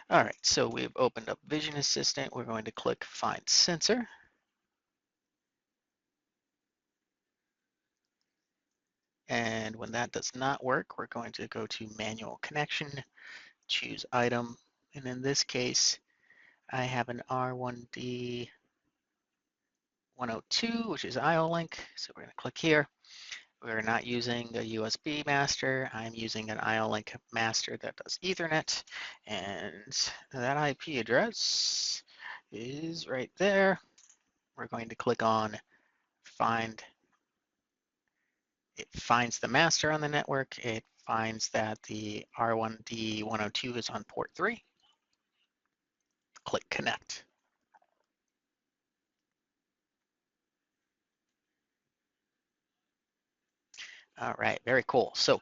All right, so we've opened up Vision Assistant. We're going to click Find Sensor. And when that does not work, we're going to go to Manual Connection, choose Item, and in this case, I have an R1D102, which is IO-Link, so we're going to click here. We're not using a USB master. I'm using an IO-Link master that does Ethernet, and that IP address is right there. We're going to click on Find. It finds the master on the network. It finds that the R1D102 is on port 3. Click Connect. All right, very cool. So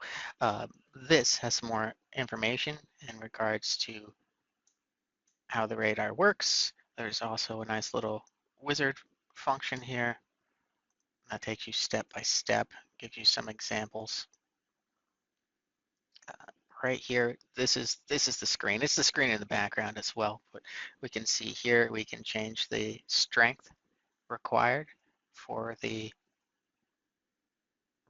this has some more information in regards to how the radar works. There's also a nice little wizard function here that takes you step by step, gives you some examples. Right here, this is the screen. It's the screen in the background as well, but we can see here we can change the strength required for the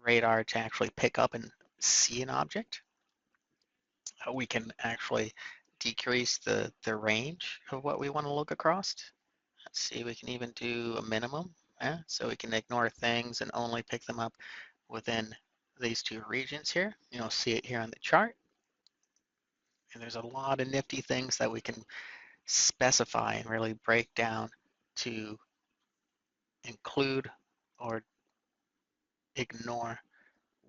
radar to actually pick up and see an object. We can actually decrease the range of what we want to look across. Let's see, we can even do a minimum, so we can ignore things and only pick them up within these two regions here. You'll see it here on the chart. And there's a lot of nifty things that we can specify and really break down to include or ignore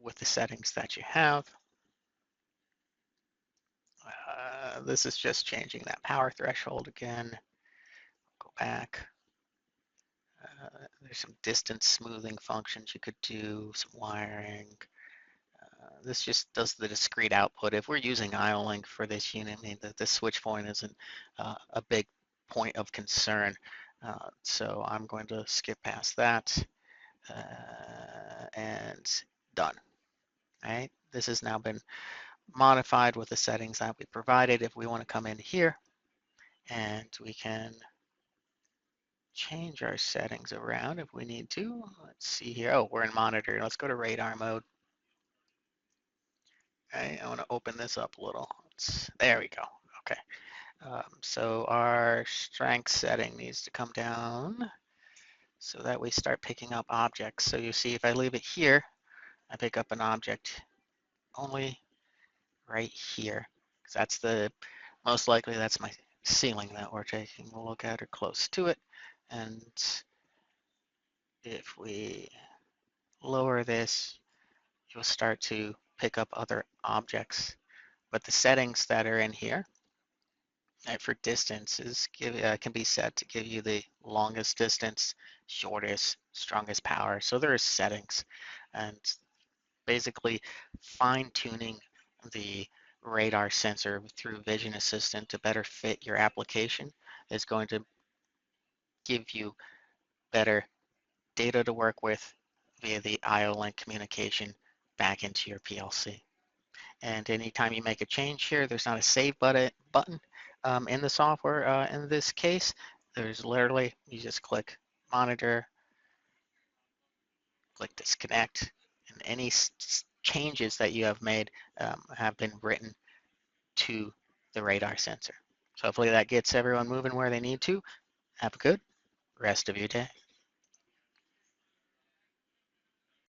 with the settings that you have. This is just changing that power threshold again. Go back. There's some distance smoothing functions you could do, some wiring. This just does the discrete output. If we're using IO-Link for this unit, I mean, the switch point isn't a big point of concern. So I'm going to skip past that and done. All right, this has now been modified with the settings that we provided. If we want to come in here and we can change our settings around if we need to. Let's see here. Oh, we're in monitor. Let's go to radar mode. Okay, I want to open this up a little. There we go. Okay. So our strength setting needs to come down so that we start picking up objects. So you see if I leave it here, I pick up an object only right here. Because that's most likely that's my ceiling that we're taking a look at or close to it. And if we lower this, you'll start to pick up other objects. But the settings that are in here for distances can be set to give you the longest distance, shortest, strongest power. So there are settings, and basically fine-tuning the radar sensor through Vision Assistant to better fit your application is going to give you better data to work with via the IO-Link communication back into your PLC. And anytime you make a change here, there's not a save button in the software. In this case, there's literally, you just click monitor, click disconnect, and any changes that you have made have been written to the radar sensor. So hopefully that gets everyone moving where they need to. Have a good rest of your day.